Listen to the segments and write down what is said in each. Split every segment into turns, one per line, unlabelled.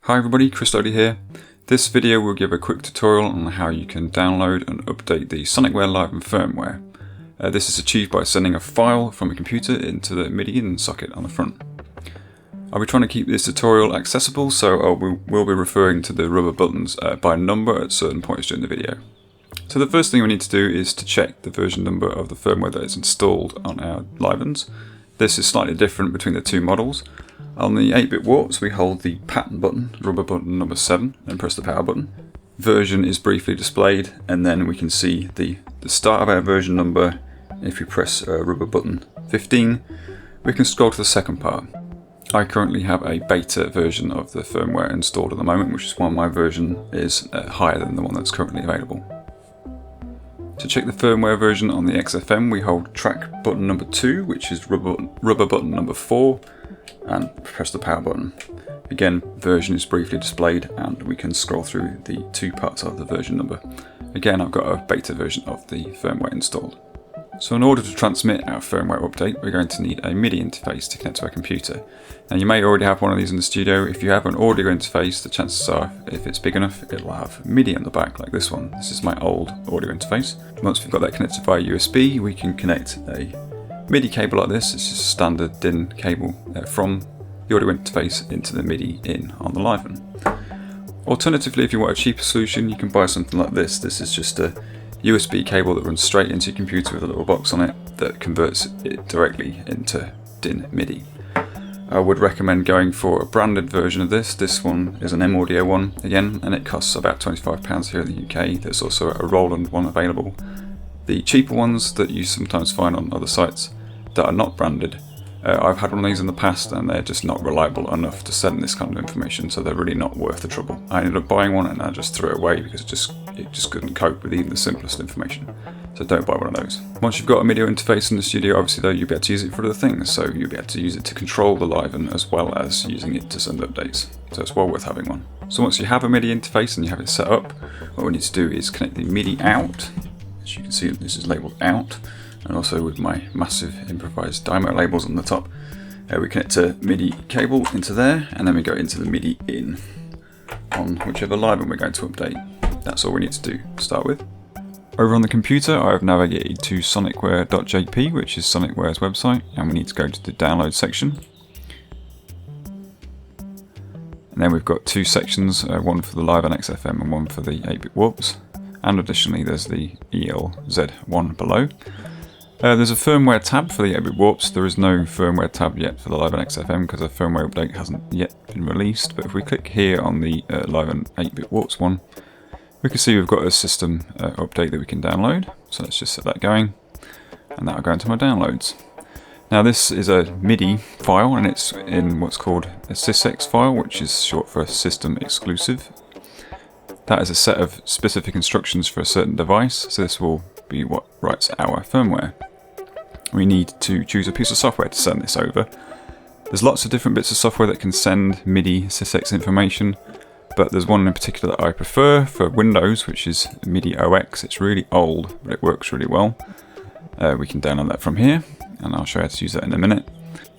Hi everybody, ChrisLody here. This video will give a quick tutorial on how you can download and update the Sonicware Liven firmware. This is achieved by sending a file from a computer into the MIDI in socket on the front. I'll be trying to keep this tutorial accessible, so we'll be referring to the rubber buttons by number at certain points during the video. So the first thing we need to do is to check the version number of the firmware that is installed on our Livens. This is slightly different between the two models. On the 8-bit warps we hold the pattern button, rubber button number 7, and press the power button. Version is briefly displayed, and then we can see the start of our version number. If we press rubber button 15, we can scroll to the second part. I currently have a beta version of the firmware installed at the moment, which is why my version is higher than the one that's currently available. To check the firmware version on the XFM, we hold track button number 2, which is rubber button number 4, and press the power button. Again, version is briefly displayed, and we can scroll through the two parts of the version number. Again, I've got a beta version of the firmware installed. So in order to transmit our firmware update, we're going to need a MIDI interface to connect to our computer. Now you may already have one of these in the studio. If you have an audio interface, the chances are, if it's big enough, it'll have MIDI on the back like this one. This is my old audio interface. Once we've got that connected via USB, we can connect a MIDI cable like this. It's just a standard DIN cable from the audio interface into the MIDI in on the Liven. Alternatively, if you want a cheaper solution, you can buy something like this. This is just a USB cable that runs straight into your computer with a little box on it that converts it directly into DIN MIDI. I would recommend going for a branded version of this. This one is an M-Audio one again, and it costs about £25 here in the UK. There's also a Roland one available. The cheaper ones that you sometimes find on other sites that are not branded, I've had one of these in the past and they're just not reliable enough to send this kind of information, so they're really not worth the trouble. I ended up buying one and I just threw it away because it just couldn't cope with even the simplest information. So don't buy one of those. Once you've got a MIDI interface in the studio, obviously though, you'll be able to use it for other things. So you'll be able to use it to control the Liven as well as using it to send updates. So it's well worth having one. So once you have a MIDI interface and you have it set up, what we need to do is connect the MIDI out. As you can see, this is labelled out. And also with my massive improvised Dymo labels on the top, we connect a MIDI cable into there, and then we go into the MIDI in on whichever Liven we're going to update. That's all we need to do to start with. Over on the computer, I have navigated to sonicware.jp, which is Sonicware's website, and we need to go to the download section. And then we've got two sections, one for the Liven XFM and one for the 8-bit warps. And additionally, there's the ELZ1 below. There's a firmware tab for the 8-bit warps. There is no firmware tab yet for the Liven XFM because a firmware update hasn't yet been released. But if we click here on the Liven 8-bit warps one, we can see we've got a system update that we can download. So let's just set that going, and that'll go into my downloads. Now this is a MIDI file, and it's in what's called a Sysex file, which is short for system exclusive. That is a set of specific instructions for a certain device, so this will be what writes our firmware. We need to choose a piece of software to send this over. There's lots of different bits of software that can send MIDI Sysex information, but there's one in particular that I prefer for Windows, which is MIDI OX. It's really old, but it works really well. We can download that from here, and I'll show you how to use that in a minute.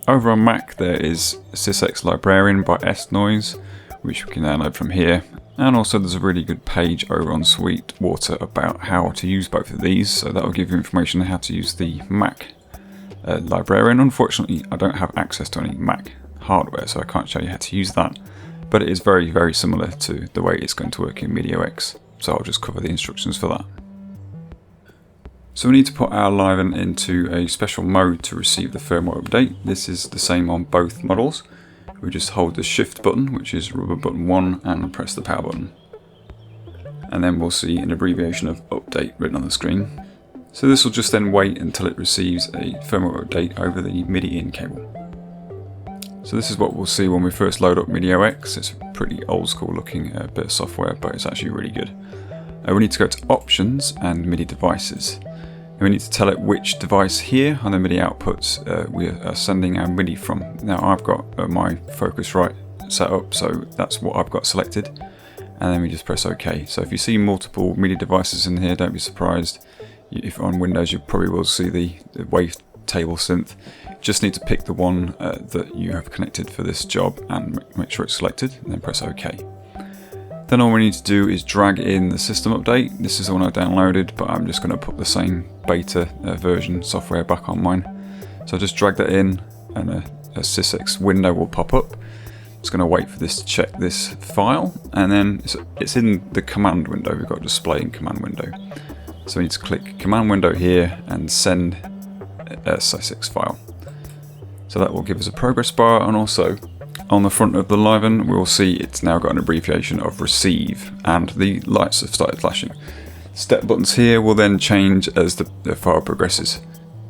Over on Mac there is Sysex Librarian by Snoize, which we can download from here. And also there's a really good page over on Sweetwater about how to use both of these, so that will give you information on how to use the Mac Librarian. Unfortunately, I don't have access to any Mac hardware, so I can't show you how to use that, but it is very, very similar to the way it's going to work in MIDI OX, so I'll just cover the instructions for that. So we need to put our Liven into a special mode to receive the firmware update. This is the same on both models. We just hold the shift button, which is rubber button 1, and press the power button. And then we'll see an abbreviation of update written on the screen. So this will just then wait until it receives a firmware update over the MIDI in cable. So this is what we'll see when we first load up MIDI OX. It's a pretty old school looking bit of software, but it's actually really good. We need to go to options and MIDI devices. And we need to tell it which device here on the MIDI outputs we are sending our MIDI from. Now I've got my Focusrite set up, so that's what I've got selected. And then we just press OK. So if you see multiple MIDI devices in here, don't be surprised. if on Windows you probably will see the wavetable synth. Just need to pick the one that you have connected for this job and make sure it's selected, and then press OK. Then all we need to do is drag in the system update. This is the one I downloaded, but I'm just going to put the same beta version software back on mine. So just drag that in, and a Sysex window will pop up. Just going to wait for this to check this file, and then it's in the command window. We've got display in command window. So we need to click command window here and send a Sysex file. So that will give us a progress bar, and also on the front of the Liven we'll see it's now got an abbreviation of receive, and the lights have started flashing. Step buttons here will then change as the file progresses.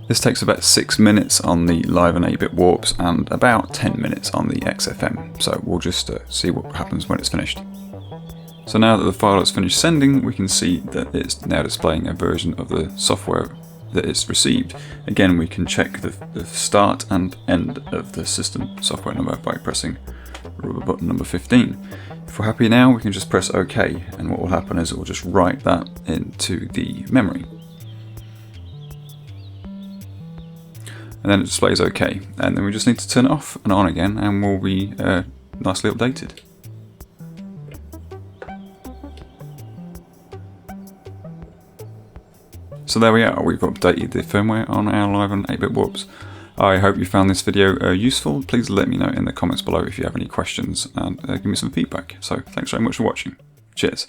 This takes about 6 minutes on the Liven 8-bit warps and about 10 minutes on the XFM, so we'll just see what happens when it's finished. So now that the file has finished sending, we can see that it's now displaying a version of the software that it's received. Again, we can check the start and end of the system software number by pressing rubber button number 15. If we're happy now, we can just press OK, and what will happen is it will just write that into the memory. And then it displays OK, and then we just need to turn it off and on again, and we'll be nicely updated. So there we are, we've updated the firmware on our Liven 8-bit warps. I hope you found this video useful. Please let me know in the comments below if you have any questions, and give me some feedback. So thanks very much for watching. Cheers.